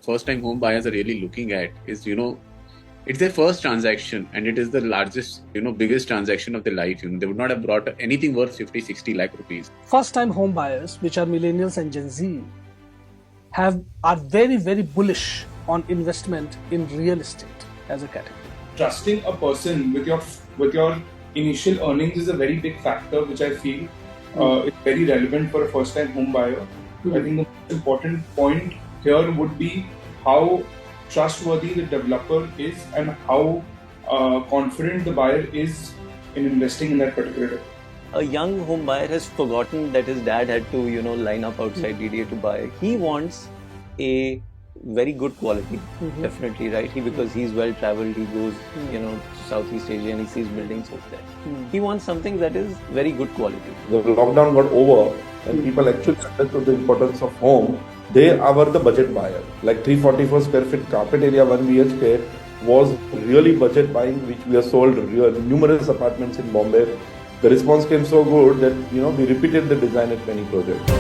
first time home buyers are really looking at is, it's their first transaction and it is the largest, biggest transaction of their life. They would not have brought anything worth 50, 60 lakh rupees. First time home buyers, which are millennials and Gen Z, are very, very bullish on investment in real estate as a category. Trusting a person with your initial earnings is a very big factor, which I feel is very relevant for a first time home buyer. I think the most important point here would be how trustworthy the developer is and how confident the buyer is in investing in that particular developer. A young home buyer has forgotten that his dad had to, line up outside DDA to buy. He wants a very good quality, definitely, right? Because he's well traveled, he goes, to Southeast Asia and he sees buildings over there. He wants something that is very good quality. The lockdown got over and people actually understood the importance of home. They are the budget buyer. Like 344 square feet carpet area, 1 BHK was really budget buying, which we have sold numerous apartments in Bombay. The response came so good that we repeated the design at many projects.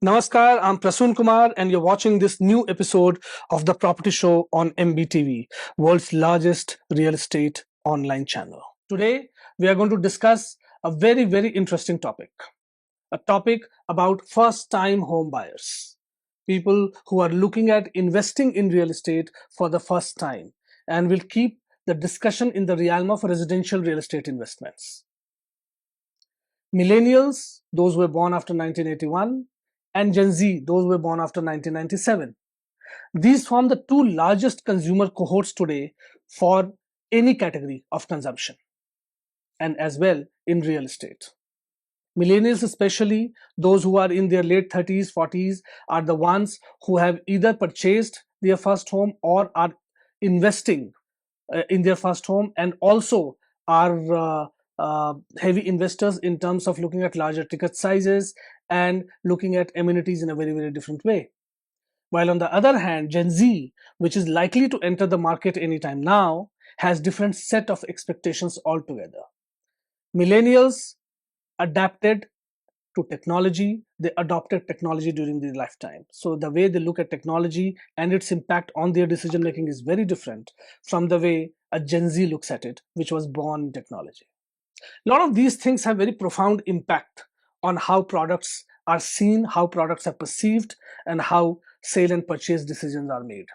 Namaskar, I'm Prasoon Kumar and you're watching this new episode of The Property Show on MBTV, world's largest real estate online channel. Today, we are going to discuss a very, very interesting topic. A topic about first-time home buyers. People who are looking at investing in real estate for the first time, and will keep the discussion in the realm of residential real estate investments. Millennials, those who were born after 1981, and Gen Z, those who were born after 1997. These form the two largest consumer cohorts today for any category of consumption, and as well in real estate. Millennials, especially those who are in their late 30s, 40s, are the ones who have either purchased their first home or are investing in their first home, and also are heavy investors in terms of looking at larger ticket sizes and looking at amenities in a very, very different way. While on the other hand, Gen Z, which is likely to enter the market anytime now, has different set of expectations altogether. Millennials adapted to technology, they adopted technology during their lifetime. So the way they look at technology and its impact on their decision making is very different from the way a Gen Z looks at it, which was born in technology. A lot of these things have very profound impact on how products are seen, how products are perceived, and how sale and purchase decisions are made.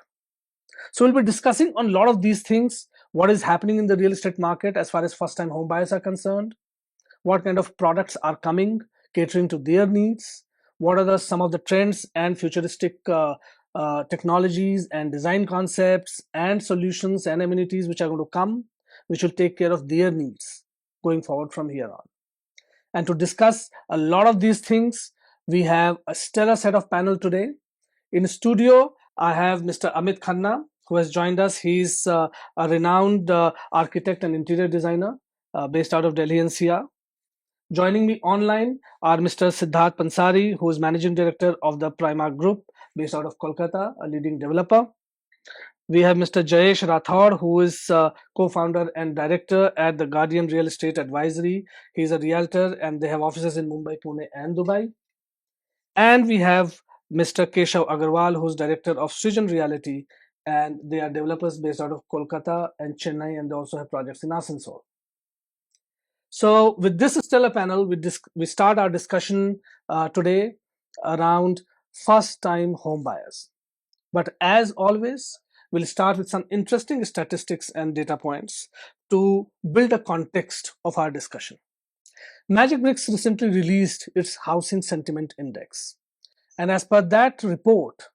So we'll be discussing on a lot of these things, what is happening in the real estate market as far as first-time home buyers are concerned, what kind of products are coming, catering to their needs, what are some of the trends and futuristic technologies and design concepts and solutions and amenities which are going to come, which will take care of their needs going forward from here on. And to discuss a lot of these things, we have a stellar set of panel today. In studio, I have Mr. Amit Khanna, who has joined us. He's a renowned architect and interior designer based out of Delhi NCR. Joining me online are Mr. Siddharth Pansari, who is Managing Director of the Primark Group based out of Kolkata, a leading developer. We have Mr. Jayesh Rathod, who is co-founder and director at the Guardian Real Estate Advisory. He's a realtor and they have offices in Mumbai, Pune and Dubai. And we have Mr. Keshav Agarwal, who's director of Srijan Realty, and they are developers based out of Kolkata and Chennai, and they also have projects in Asansol. So with this stellar panel, we start our discussion today around first-time home buyers. But as always, we'll start with some interesting statistics and data points to build a context of our discussion. Magicbricks recently released its Housing Sentiment Index. And as per that report,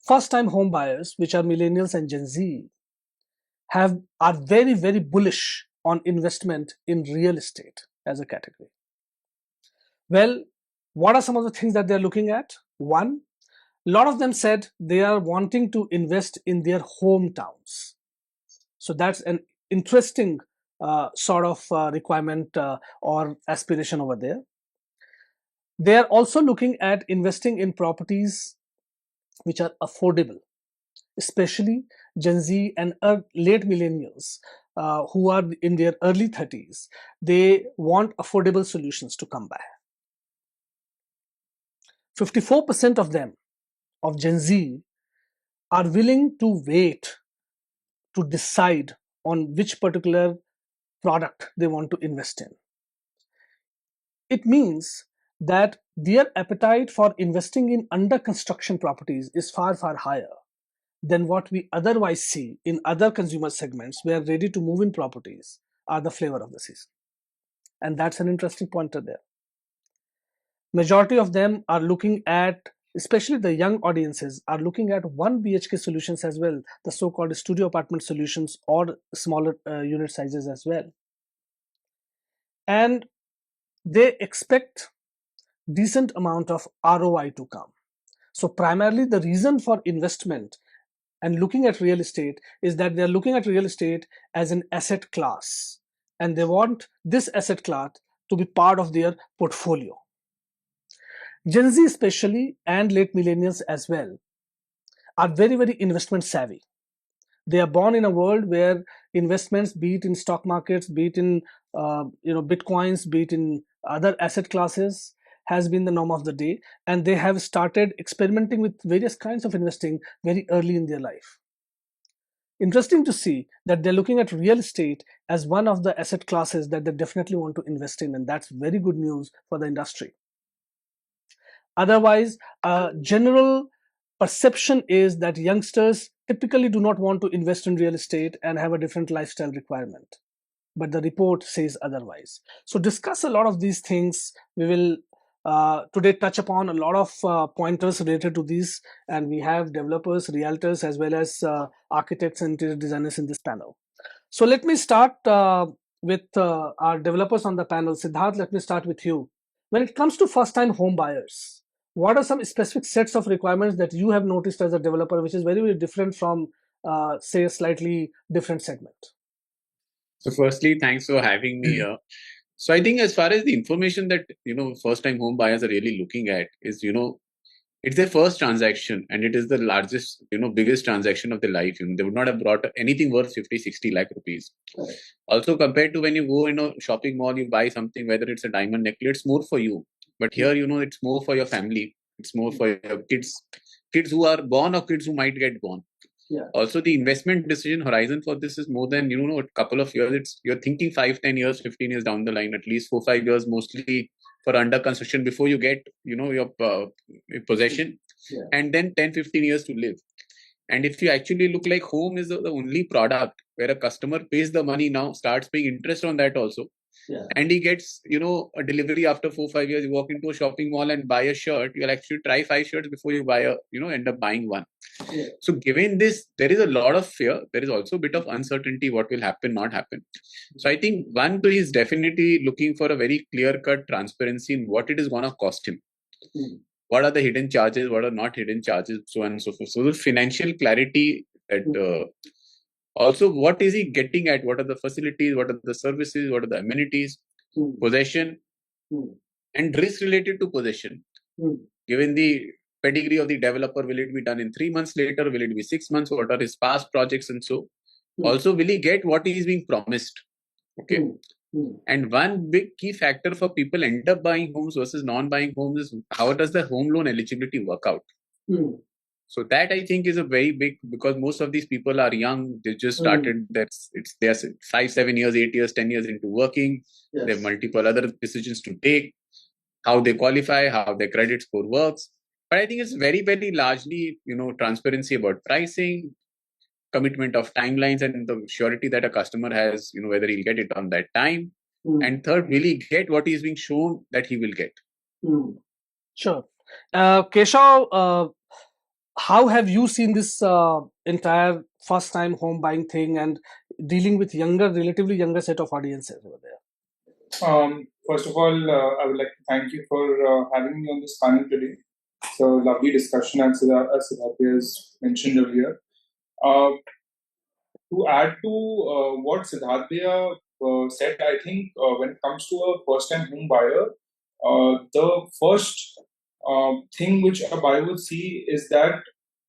first-time home buyers, which are millennials and Gen Z, are very, very bullish on investment in real estate as a category. Well, what are some of the things that they're looking at? One, a lot of them said they are wanting to invest in their hometowns. So that's an interesting sort of requirement or aspiration over there. They are also looking at investing in properties which are affordable, especially Gen Z and late millennials who are in their early 30s, they want affordable solutions to come by. 54% of them, of Gen Z, are willing to wait to decide on which particular product they want to invest in. It means that their appetite for investing in under construction properties is far, far higher than what we otherwise see in other consumer segments where ready to move in properties are the flavor of the season. And that's an interesting pointer there. Majority of them are looking at, especially the young audiences, are looking at 1 BHK solutions as well, the so-called studio apartment solutions or smaller unit sizes as well. And they expect decent amount of ROI to come. So primarily the reason for investment and looking at real estate is that they're looking at real estate as an asset class, and they want this asset class to be part of their portfolio. Gen Z especially, and late millennials as well, are very, very investment savvy. They are born in a world where investments, be it in stock markets, be it in bitcoins, be it in other asset classes, has been the norm of the day, and they have started experimenting with various kinds of investing very early in their life. Interesting to see that they're looking at real estate as one of the asset classes that they definitely want to invest in, and that's very good news for the industry. Otherwise, general perception is that youngsters typically do not want to invest in real estate and have a different lifestyle requirement. But the report says otherwise. So discuss a lot of these things. We will today touch upon a lot of pointers related to these, and we have developers, realtors, as well as architects and interior designers in this panel. So let me start with our developers on the panel. Siddharth, let me start with you. When it comes to first-time home buyers, what are some specific sets of requirements that you have noticed as a developer, which is very, very different from, say, a slightly different segment? So firstly, thanks for having me here. So I think as far as the information that, first-time home buyers are really looking at is, it's their first transaction, and it is the largest, biggest transaction of their life. They would not have brought anything worth 50, 60 lakh rupees. Right. Also, compared to when you go in a shopping mall, you buy something, whether it's a diamond necklace, it's more for you. But here, it's more for your family. It's more for your kids who are born or kids who might get born. Yeah. Also, the investment decision horizon for this is more than, a couple of years. You're thinking 5, 10 years, 15 years down the line, at least 4, 5 years, mostly for under construction before you get, your possession, yeah. And then 10, 15 years to live. And if you actually look like home is the only product where a customer pays the money now, starts paying interest on that also. Yeah. And he gets, a delivery after 4, 5 years. You walk into a shopping mall and buy a shirt. You'll actually try 5 shirts before you buy end up buying one. Yeah. So given this, there is a lot of fear. There is also a bit of uncertainty what will happen, not happen. So I think one is definitely looking for a very clear-cut transparency in what it is going to cost him. Mm. What are the hidden charges? What are not hidden charges? So on and so forth. So the financial clarity that also, what is he getting at? What are the facilities? What are the services? What are the amenities? Possession and risk related to possession. Given the pedigree of the developer, will it be done in 3 months later? Will it be 6 months? What are his past projects and so? Also, will he get what he is being promised? Okay. And one big key factor for people end up buying homes versus non-buying homes is how does the home loan eligibility work out? So that I think is a very big, because most of these people are young. They just started. They're 5, 7 years, 8 years, 10 years into working. Yes. They have multiple other decisions to take. How they qualify, how their credit score works. But I think it's very, very largely, transparency about pricing, commitment of timelines, and the surety that a customer has, whether he'll get it on that time. And third, will he get what is being shown that he will get? Sure. Keshav, how have you seen this entire first-time home buying thing and dealing with relatively younger set of audiences over there? First of all, I would like to thank you for having me on this panel today. So lovely discussion, as Siddharth has mentioned earlier. To add to what Siddharth said, I think when it comes to a first-time home buyer, the first thing which a buyer would see is that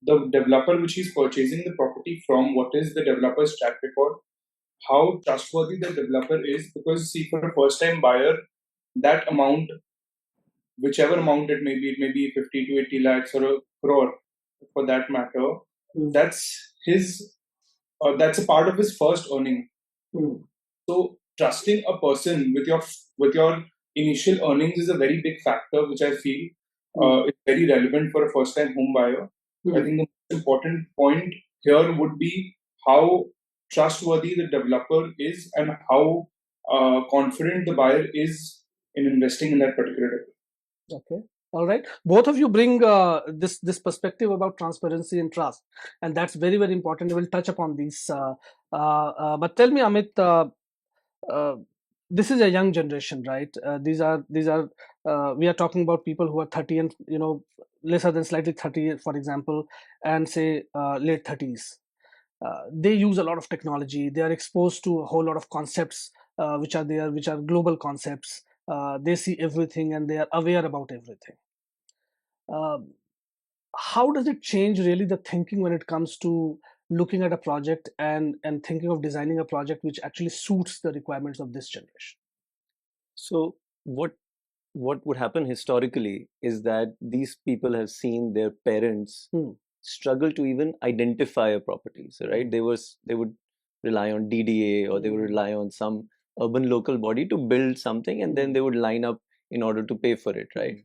the developer which he's purchasing the property from, what is the developer's track record, how trustworthy the developer is, because see, for a first time buyer, that amount, whichever amount it may be 50 to 80 lakhs or a crore for that matter, that's his that's a part of his first earning. So trusting a person with your initial earnings is a very big factor, which I feel is very relevant for a first time home buyer. I think the most important point here would be how trustworthy the developer is and how confident the buyer is in investing in that particular developer. Okay. All right. Both of you bring this perspective about transparency and trust, and that's very, very important. We'll touch upon these. But tell me, Amit, this is a young generation, right? These are we are talking about people who are 30 and lesser than slightly 30, for example, and say late 30s. They use a lot of technology. They are exposed to a whole lot of concepts which are there, which are global concepts. They see everything and they are aware about everything. How does it change really the thinking when it comes to looking at a project and thinking of designing a project which actually suits the requirements of this generation? So what would happen historically is that these people have seen their parents struggle to even identify a property. So right, they would rely on DDA, or they would rely on some urban local body to build something, and then they would line up in order to pay for it, right?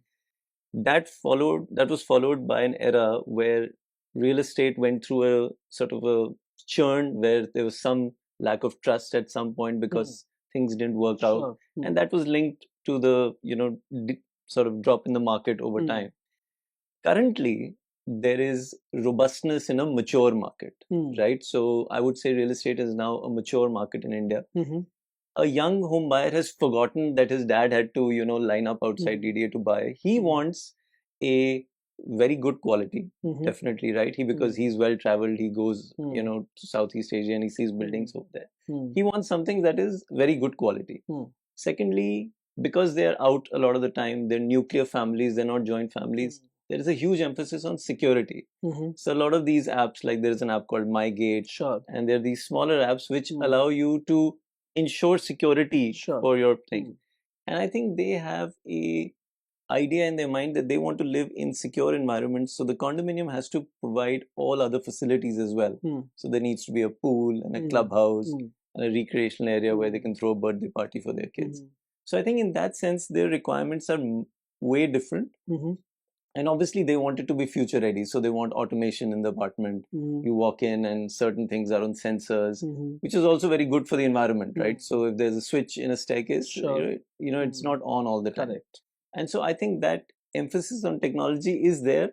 That was followed by an era where real estate went through a sort of a churn, where there was some lack of trust at some point because things didn't work out, and that was linked to the sort of drop in the market over time. Currently, there is robustness in a mature market, right? So I would say real estate is now a mature market in India. A young home buyer has forgotten that his dad had to line up outside DDA to buy. He wants a very good quality, definitely, right? Because he's well traveled, he goes to Southeast Asia and he sees buildings over there. He wants something that is very good quality. Secondly, because they're out a lot of the time, they're nuclear families, they're not joint families, there is a huge emphasis on security. So a lot of these apps, like there's an app called MyGate, and there are these smaller apps which allow you to ensure security for your thing. And I think they have a idea in their mind that they want to live in secure environments, so the condominium has to provide all other facilities as well. So there needs to be a pool and a clubhouse and a recreational area where they can throw a birthday party for their kids. So I think in that sense their requirements are way different. And obviously they want it to be future ready, so they want automation in the apartment. You walk in and certain things are on sensors, which is also very good for the environment, right? So if there's a switch in a staircase, it's not on all the time. Correct. And so I think that emphasis on technology is there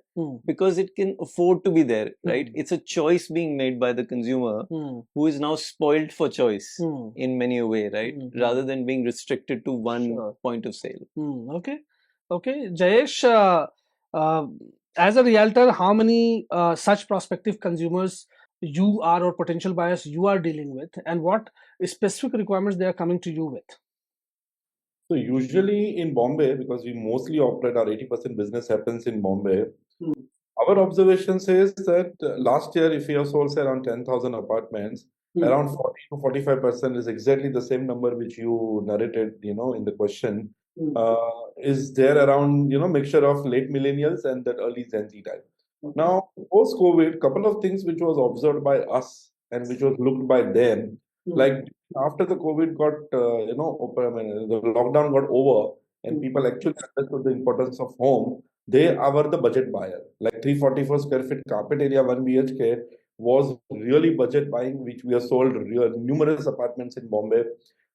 because it can afford to be there, right? It's a choice being made by the consumer who is now spoiled for choice in many a way, right? Rather than being restricted to one point of sale. Okay, Jayesh, as a realtor, how many such prospective consumers you are, or potential buyers you are dealing with, and what specific requirements they are coming to you with? So usually in Bombay, because we mostly operate, our 80% business happens in Bombay. Our observation says that last year, if we have sold say around 10,000 apartments, around 40 to 45% is exactly the same number which you narrated, in the question. Is there around, mixture of late millennials and that early Gen Z type. Now, post-COVID, couple of things which was observed by us and which was looked by them, like after the COVID got, the lockdown got over and people actually understood the importance of home, they are the budget buyer. Like 344 square feet carpet area, 1 BHK was really budget buying, which we have sold numerous apartments in Bombay.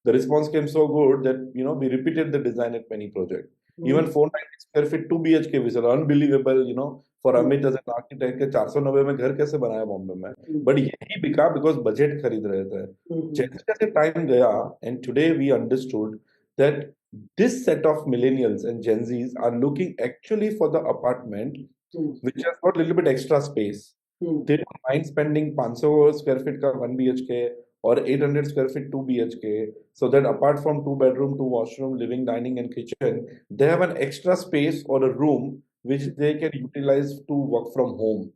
The response came so good that, we repeated the design at many projects. Even 490 square feet, 2 BHK, which is unbelievable, for Amit as an architect, के 490 में घर कैसे बनाया बॉम्बे में, but यही बिका because budget खरीद रहे थे. जैसे time गया, and today we understood that this set of millennials and Gen Zs are looking actually for the apartment which has got a little bit extra space. They don't mind spending 500 square feet ka 1 BHK or 800 square feet 2 BHK, so that apart from 2 bedroom, 2 washroom, living, dining and kitchen, they have an extra space or a room which they can utilize to work from home.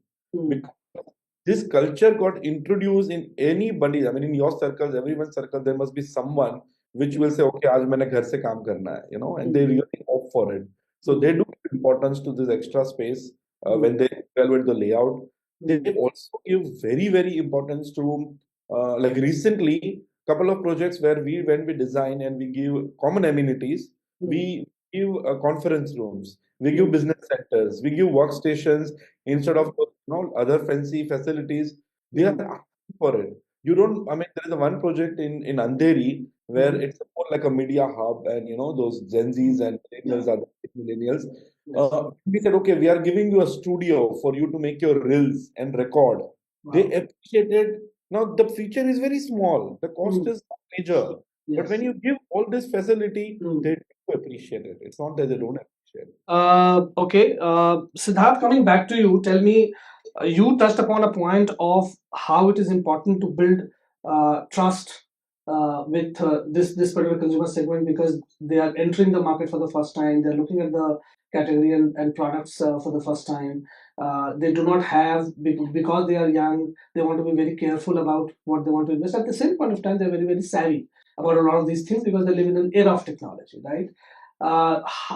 Because this culture got introduced in anybody. I mean, in your circles, everyone's circle, there must be someone which will say, okay, आज मैंने घर से काम करना है, you know, and they really opt for it. So they do give importance to this extra space when they evaluate the layout. They also give very, very importance to, like recently, couple of projects where when we design and we give common amenities, we give conference rooms, we give business centers, we give workstations instead of other fancy facilities. They are asking for it. You don't. I mean, there is a one project in Andheri where it's more like a media hub, and those Gen Zs and millennials are the millennials. We said, okay, we are giving you a studio for you to make your reels and record. They appreciated. Now the feature is very small. The cost is not major. But when you give all this facility, they do appreciate it. It's not that they don't appreciate it. Okay, Siddharth, coming back to you, tell me, you touched upon a point of how it is important to build trust with this particular consumer segment, because they are entering the market for the first time. They're looking at the category and products for the first time. They do not have, because they are young, they want to be very careful about what they want to invest. At the same point of time, they're very, very savvy about a lot of these things because they live in an era of technology, right?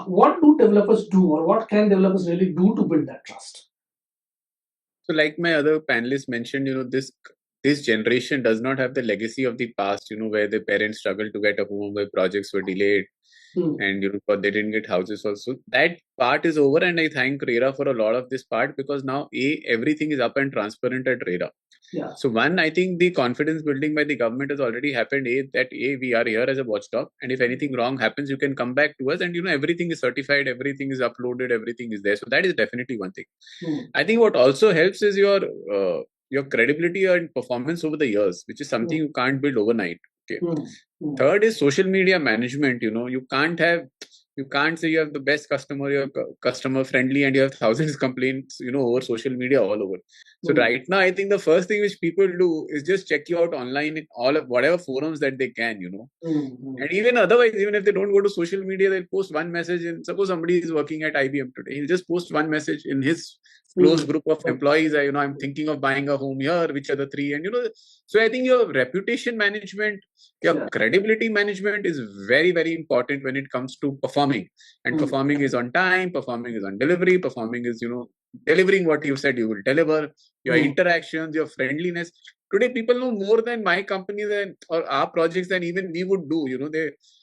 What do developers do, or what can developers really do to build that trust? So like my other panelists mentioned, this generation does not have the legacy of the past, where the parents struggled to get a home, where projects were delayed, and they didn't get houses also. That part is over, and I thank RERA for a lot of this part, because now everything is up and transparent at RERA. Yeah. So one, I think the confidence building by the government has already happened. We are here as a watchdog, and if anything wrong happens, you can come back to us, and everything is certified, everything is uploaded, everything is there. So that is definitely one thing. I think what also helps is your credibility and performance over the years, which is something you can't build overnight. Okay. Third is social media management. You can't say you have the best customer, you're customer friendly, and you have thousands of complaints, over social media all over. So right now, I think the first thing which people do is just check you out online in all of whatever forums that they can, And even otherwise, even if they don't go to social media, they'll post one message. And suppose somebody is working at IBM today, he'll just post one message in his close group of employees. I'm thinking of buying a home here. Which are the three? And so I think your reputation management, your credibility management is very, very important when it comes to performing. And performing is on time. Performing is on delivery. Performing is delivering what you said you will deliver. Your interactions, your friendliness. Today, people know more than my company or our projects than even we would do.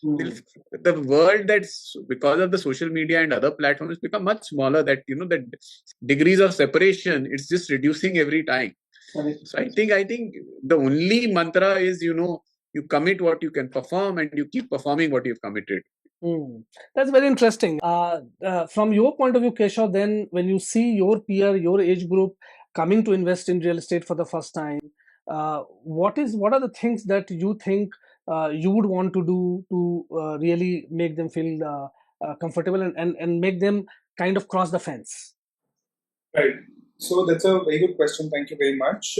The world that's because of the social media and other platforms become much smaller. That the degrees of separation, it's just reducing every time. So I think the only mantra is you commit what you can perform, and you keep performing what you've committed. That's very interesting. From your point of view, Keshav, then when you see your peer, your age group coming to invest in real estate for the first time, what are the things that you think you would want to do to really make them feel comfortable and make them kind of cross the fence? Right. So that's a very good question. Thank you very much.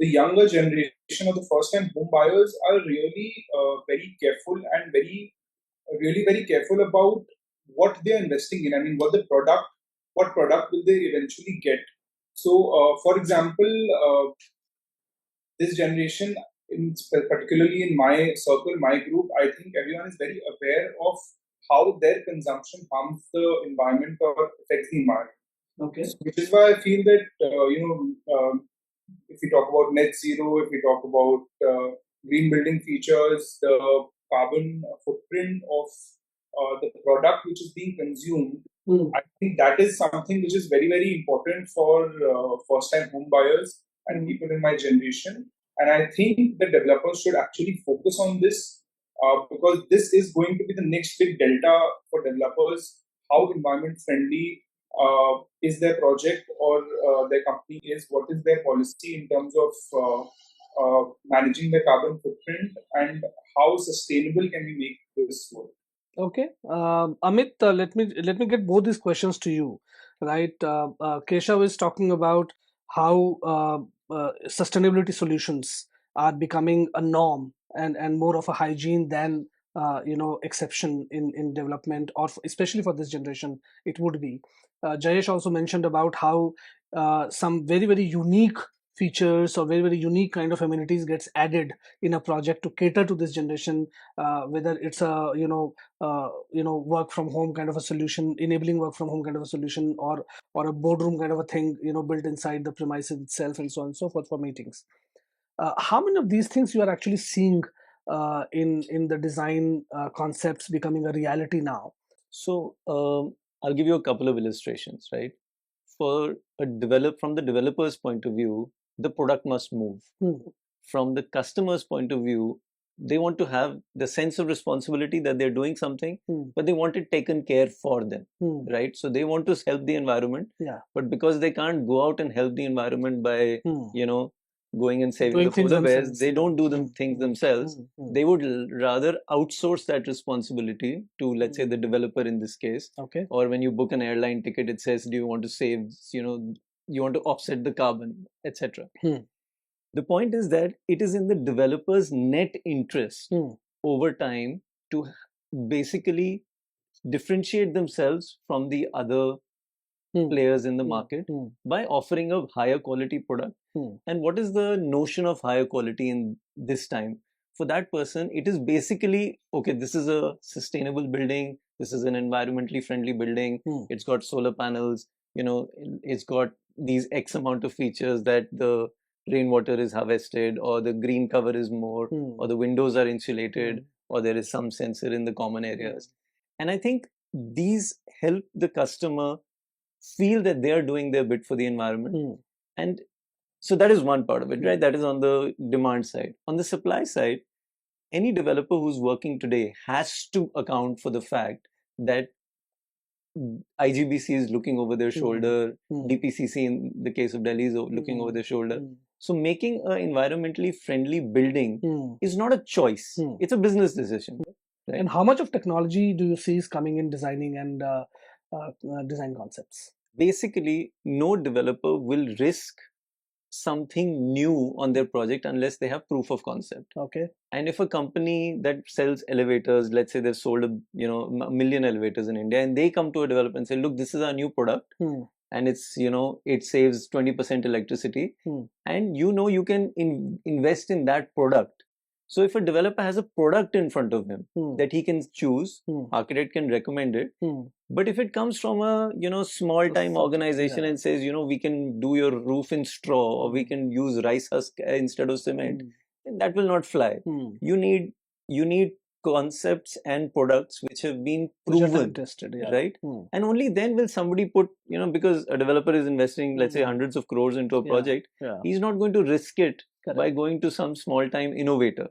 The younger generation of the first-time home buyers are really very careful and really very careful about what they are investing in. I mean, what product will they eventually get? So, for example, this generation, particularly in my circle, my group, I think everyone is very aware of how their consumption harms the environment or affects the environment. Okay. So, which is why I feel that if we talk about net zero, if we talk about green building features, the carbon footprint of the product which is being consumed, I think that is something which is very, very important for first-time home buyers and people in my generation. And I think the developers should actually focus on this because this is going to be the next big delta for developers. How environment friendly is their project or their company is? What is their policy in terms of managing the carbon footprint, and how sustainable can we make this work? Okay, Amit, let me get both these questions to you, right? Keshav is talking about how sustainability solutions are becoming a norm and more of a hygiene than exception in development, or especially for this generation, it would be. Jayesh also mentioned about how some very, very unique features or very, very unique kind of amenities gets added in a project to cater to this generation, whether it's a work from home kind of a solution, enabling work from home kind of a solution, or a boardroom kind of a thing, built inside the premises itself, and so on and so forth for meetings. How many of these things you are actually seeing in the design concepts becoming a reality now? So I'll give you a couple of illustrations, right? From the developer's point of view, the product must move. From the customer's point of view, they want to have the sense of responsibility that they're doing something, but they want it taken care for them, right? So they want to help the environment, but because they can't go out and help the environment by, going and saving the polar bears, they don't do things themselves. They would rather outsource that responsibility to, let's say, the developer in this case. Okay. Or when you book an airline ticket, it says, do you want to save, you want to offset the carbon, etc. The point is that it is in the developer's net interest over time to basically differentiate themselves from the other players in the market by offering a higher quality product. And what is the notion of higher quality in this time? For that person, it is basically, okay, this is a sustainable building, this is an environmentally friendly building, it's got solar panels, it's got these X amount of features that the rainwater is harvested, or the green cover is more, or the windows are insulated, or there is some sensor in the common areas. And I think these help the customer feel that they are doing their bit for the environment. And so that is one part of it, right? That is on the demand side. On the supply side, any developer who's working today has to account for the fact that IGBC is looking over their shoulder, DPCC in the case of Delhi is looking over their shoulder. So making an environmentally friendly building is not a choice, it's a business decision. Right? And how much of technology do you see is coming in designing and design concepts? Basically, no developer will risk something new on their project unless they have proof of concept. Okay. And if a company that sells elevators, let's say they've sold a million elevators in India, and they come to a developer and say, look, this is our new product, and it's it saves 20% electricity, and you can invest in that product. So if a developer has a product in front of him that he can choose, architect can recommend it. But if it comes from a small time organization and says, we can do your roof in straw, or we can use rice husk instead of cement, then that will not fly. You need concepts and products which have been proven, tested, right? And only then will somebody put, because a developer is investing, let's say, hundreds of crores into a project, he's not going to risk it by going to some small time innovator.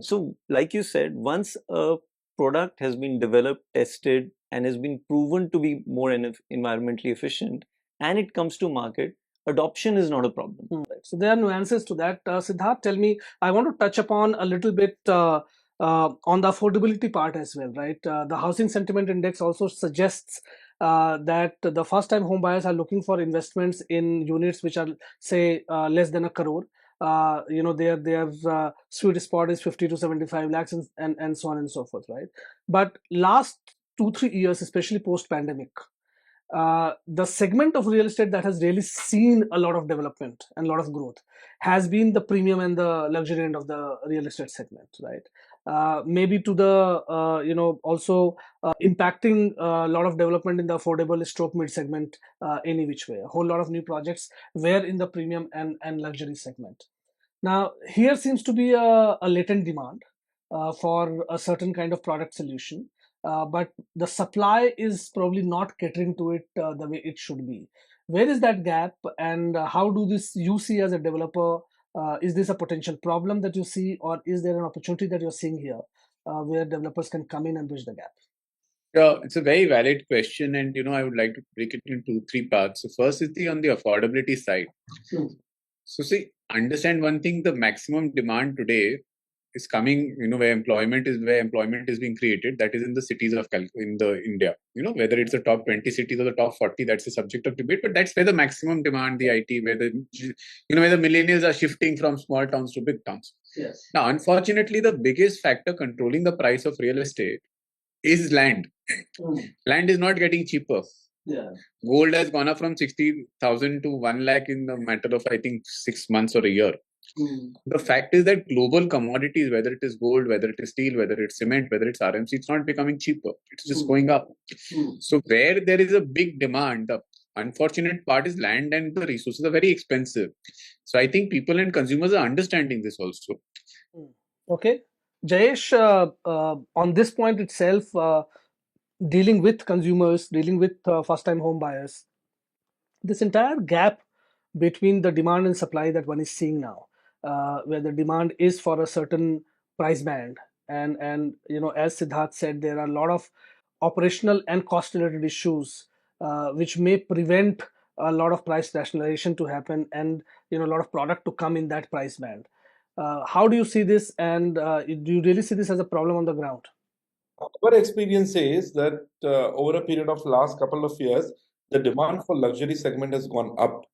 So like you said, once a product has been developed, tested, and has been proven to be more environmentally efficient, and it comes to market, adoption is not a problem. So there are nuances to that. Siddharth, tell me, I want to touch upon a little bit on the affordability part as well, right? The Housing Sentiment Index also suggests that the first-time home buyers are looking for investments in units which are, say, less than a crore. Their sweet spot is 50 to 75 lakhs and so on and so forth, right? But last 2-3 years, especially post-pandemic, the segment of real estate that has really seen a lot of development and a lot of growth has been the premium and the luxury end of the real estate segment, right? Maybe to the also impacting a lot of development in the affordable stroke mid segment any which way. A whole lot of new projects were in the premium and luxury segment. Now here seems to be a latent demand for a certain kind of product solution. But the supply is probably not catering to it the way it should be. Where is that gap, and how do you see as a developer? Is this a potential problem that you see, or is there an opportunity that you're seeing here where developers can come in and bridge the gap? Yeah, it's a very valid question, and I would like to break it into 3 parts. So first is on the affordability side. So see, understand one thing: the maximum demand today is coming, where employment is being created. That is in the cities of India. Whether it's the top 20 cities or the top 40, that's a subject of debate. But that's where the maximum demand, the IT, where where the millennials are shifting from small towns to big towns. Yes. Now, unfortunately, the biggest factor controlling the price of real estate is land. Land is not getting cheaper. Gold has gone up from 60,000 to 1 lakh in a matter of, I think, 6 months or a year. The fact is that global commodities, whether it is gold, whether it is steel, whether it's cement, whether it's RMC, it's not becoming cheaper. It's just going up. So where there is a big demand, the unfortunate part is land and the resources are very expensive. So I think people and consumers are understanding this also. Okay. Jayesh, on this point itself, dealing with consumers, dealing with first-time home buyers, this entire gap between the demand and supply that one is seeing now, where the demand is for a certain price band, and as Siddharth said, there are a lot of operational and cost-related issues which may prevent a lot of price rationalization to happen, and a lot of product to come in that price band. How do you see this, and do you really see this as a problem on the ground? Our experience says that over a period of last couple of years, the demand for luxury segment has gone up.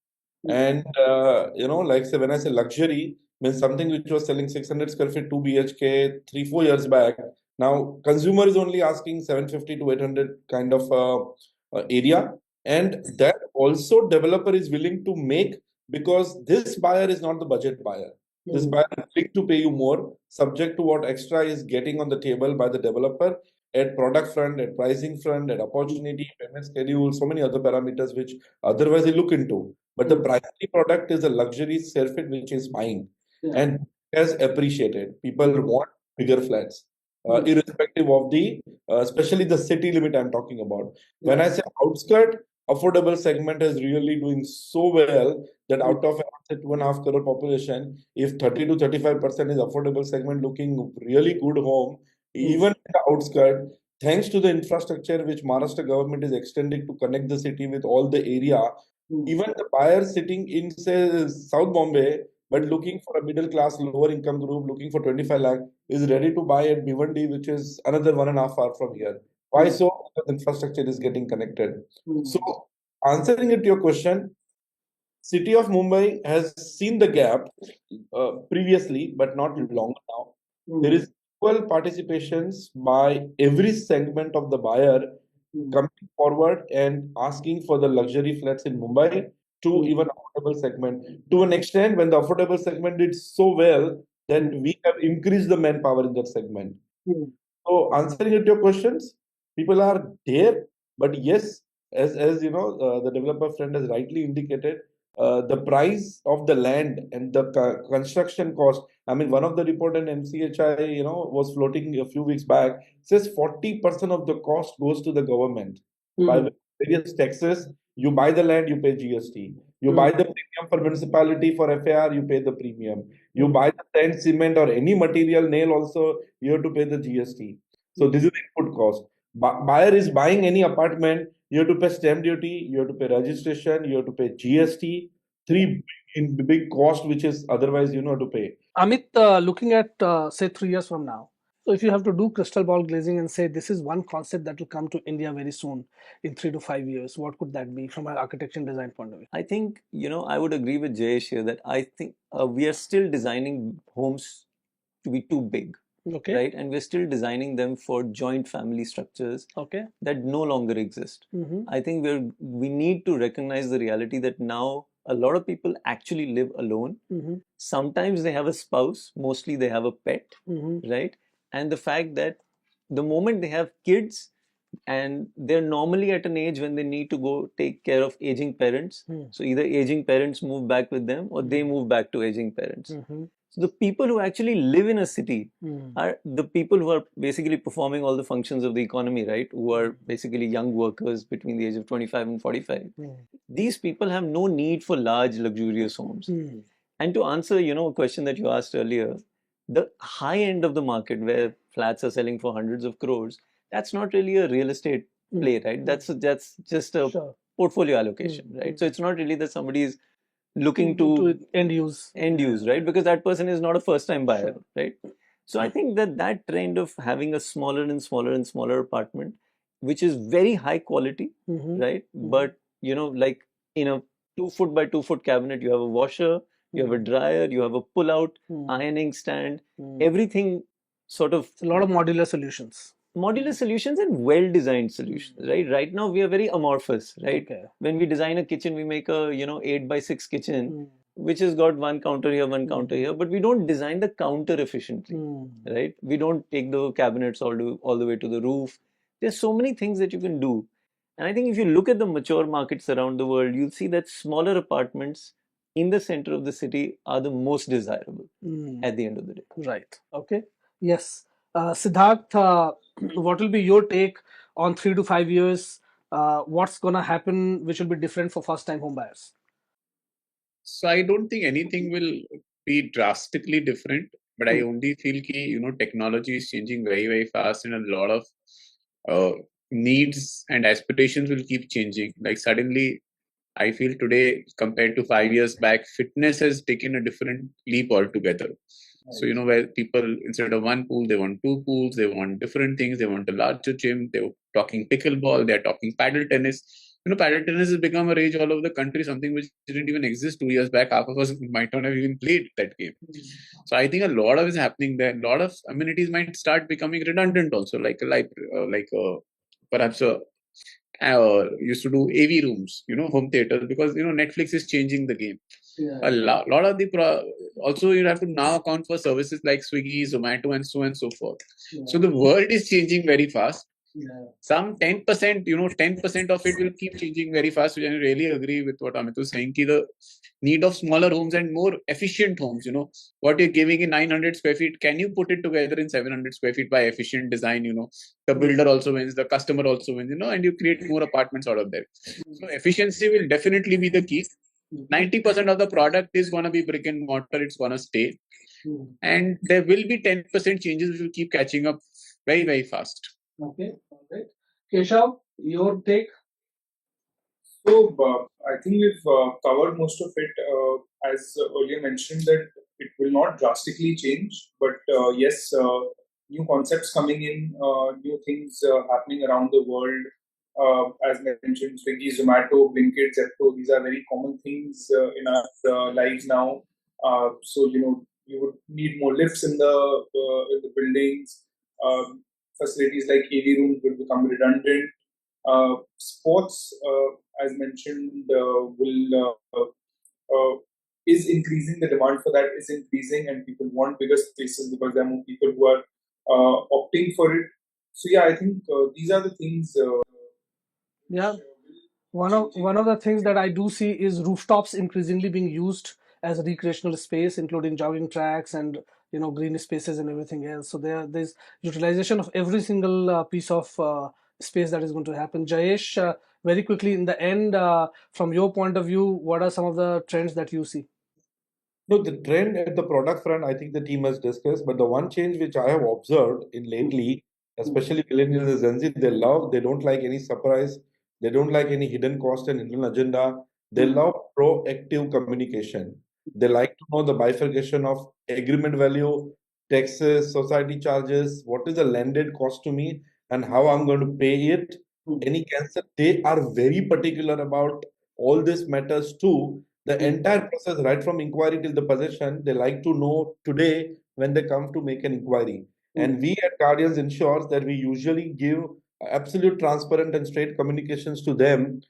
And like say when I say luxury, means something which was selling 600 square feet, 2 BHK 3-4 years back. Now consumer is only asking 750 to 800 kind of area, and that also developer is willing to make, because this buyer is not the budget buyer. This buyer is willing to pay you more, subject to what extra is getting on the table by the developer at product front, at pricing front, at opportunity, payment schedule, so many other parameters which otherwise they look into. But the primary product is a luxury square feet which is buying, and has appreciated. People want bigger flats, irrespective of the, especially the city limit I'm talking about. When I say outskirt, affordable segment is really doing so well that out of say 2.5 crore population, if 30 to 35% is affordable segment looking really good home, even in the outskirt, thanks to the infrastructure which Maharashtra government is extending to connect the city with all the area, even the buyer sitting in say South Bombay but looking for a middle class, lower income group, looking for 25 lakh, is ready to buy at Bhiwandi, which is another 1.5 hour from here. Why so? Because infrastructure is getting connected. So, answering it to your question, City of Mumbai has seen the gap previously, but not long now. There is equal participations by every segment of the buyer coming forward and asking for the luxury flats in Mumbai to even affordable segment. To an extent, when the affordable segment did so well, then we have increased the manpower in that segment. So answering it to your questions, people are there, but yes, as the developer friend has rightly indicated, the price of the land and the construction cost. I mean, one of the report in MCHI, was floating a few weeks back, says 40% of the cost goes to the government by various taxes. You buy the land, you pay GST. You buy the premium for municipality for FAR, you pay the premium. You buy the sand, cement, or any material, nail also, you have to pay the GST. So this is the input cost. Buyer is buying any apartment, you have to pay stamp duty, you have to pay registration, you have to pay GST. Three big cost which is otherwise you know to pay. Amit, looking at say 3 years from now, so if you have to do crystal ball glazing and say this is one concept that will come to India very soon in 3 to 5 years, what could that be from an architecture and design point of view? I think, I would agree with Jayesh here that I think we are still designing homes to be too big. Okay. Right? And we're still designing them for joint family structures Okay. that no longer exist. I think we need to recognize the reality that now a lot of people actually live alone. Sometimes they have a spouse, mostly they have a pet, right? And the fact that the moment they have kids, and they're normally at an age when they need to go take care of aging parents. So either aging parents move back with them or they move back to aging parents. So the people who actually live in a city are the people who are basically performing all the functions of the economy, right? Who are basically young workers between the age of 25 and 45. These people have no need for large luxurious homes. And to answer, a question that you asked earlier, the high end of the market where flats are selling for hundreds of crores, that's not really a real estate play, right? That's just a portfolio allocation, right? So it's not really that somebody is looking to end use, right? Because that person is not a first time buyer, right? So I think that trend of having a smaller and smaller and smaller apartment, which is very high quality, right? But like in a 2 foot by 2 foot cabinet, you have a washer, you have a dryer, you have a pull out ironing stand, everything sort of a lot of modular solutions. modular solutions and well-designed solutions, right? Right now we are very amorphous, right? Okay. When we design a kitchen, we make a 8x6 kitchen, which has got one counter here, one counter here, but we don't design the counter efficiently, right? We don't take the cabinets all the way to the roof. There's so many things that you can do. And I think if you look at the mature markets around the world, you'll see that smaller apartments in the center of the city are the most desirable at the end of the day. Right. Okay. Yes. Siddharth, what will be your take on 3 to 5 years? What's gonna happen which will be different for first-time home buyers? So I don't think anything will be drastically different, but I only feel ki, technology is changing very, very fast, and a lot of needs and expectations will keep changing. Like suddenly, I feel today compared to 5 years back, fitness has taken a different leap altogether. So, where people, instead of one pool, they want two pools, they want different things, they want a larger gym, they're talking pickleball, they're talking paddle tennis. Paddle tennis has become a rage all over the country, something which didn't even exist 2 years back. Half of us might not have even played that game. So I think a lot of is happening there. A lot of amenities might start becoming redundant also, perhaps used to do AV rooms, home theaters, because Netflix is changing the game. A lot of the also you have to now account for services like Swiggy, Zomato, and so on and so forth. So the world is changing very fast. Some 10%, 10% of it will keep changing very fast. Which I really agree with what Amit was saying. The need of smaller homes and more efficient homes. What you're giving in 900 square feet, can you put it together in 700 square feet by efficient design? The builder also wins, the customer also wins. And you create more apartments out of there. So efficiency will definitely be the key. 90% of the product is going to be brick and mortar. It's going to stay. And there will be 10% changes which will keep catching up very, very fast. Okay. All right. Keshav, your take? So I think we've covered most of it. As earlier mentioned, that it will not drastically change, but yes, new concepts coming in, new things happening around the world. As mentioned, Swiggy, Zomato, Blinkit, Zepto, these are very common things in our lives now. So you would need more lifts in the buildings. Facilities like AV rooms will become redundant. Sports, as mentioned, will is increasing. The demand for that is increasing, and people want bigger spaces because there are more people who are opting for it. So yeah, I think these are the things. Yeah. One of the things that I do see is rooftops increasingly being used as a recreational space, including jogging tracks and green spaces and everything else. So there's utilization of every single piece of space that is going to happen. Jayesh, very quickly in the end, from your point of view, what are some of the trends that you see? No, the trend at the product front, I think the team has discussed, but the one change which I have observed in lately, especially millennials and Gen Z, they don't like any surprise, they don't like any hidden cost and hidden agenda. They love proactive communication. They like to know the bifurcation of agreement value, taxes, society charges, what is the landed cost to me, and how I'm going to pay it. Any cancel, they are very particular about all this matters too. The entire process, right from inquiry till the possession, they like to know today when they come to make an inquiry. And we at Guardians ensures that we usually give absolute transparent and straight communications to them,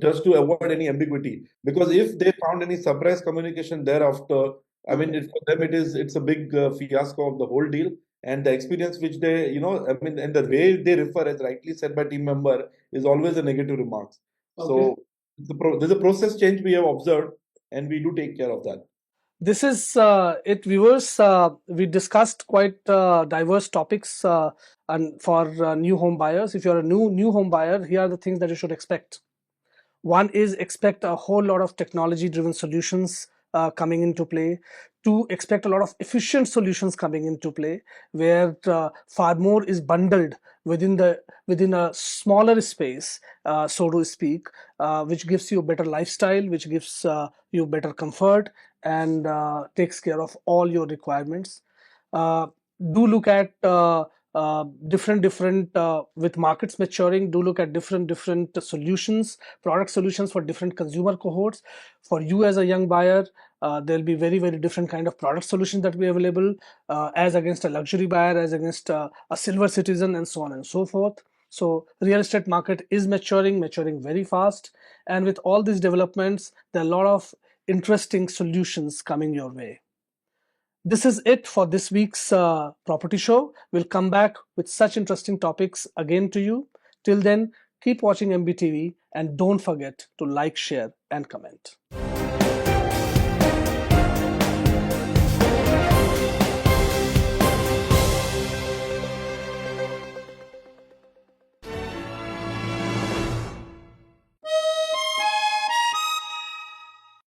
just to avoid any ambiguity. Because if they found any surprise communication thereafter, I mean, for them it's a big fiasco of the whole deal. And the experience which they, and the way they refer, as rightly said by team member, is always a negative remarks. So there's a process change we have observed, and we do take care of that. This is it, viewers. We discussed quite diverse topics and for new home buyers. If you're a new home buyer, here are the things that you should expect. One is expect a whole lot of technology-driven solutions coming into play. Two, expect a lot of efficient solutions coming into play, where far more is bundled within a smaller space, so to speak, which gives you a better lifestyle, which gives you better comfort, and takes care of all your requirements. Do look at different with markets maturing, do look at different solutions, product solutions for different consumer cohorts. For you as a young buyer, there'll be very different kind of product solutions that will be available, as against a luxury buyer, as against a silver citizen, and so on and so forth. So real estate market is maturing very fast, and with all these developments, there are a lot of interesting solutions coming your way. This is it for this week's property show. We'll come back with such interesting topics again to you. Till then, keep watching MBTV and don't forget to like, share, and comment.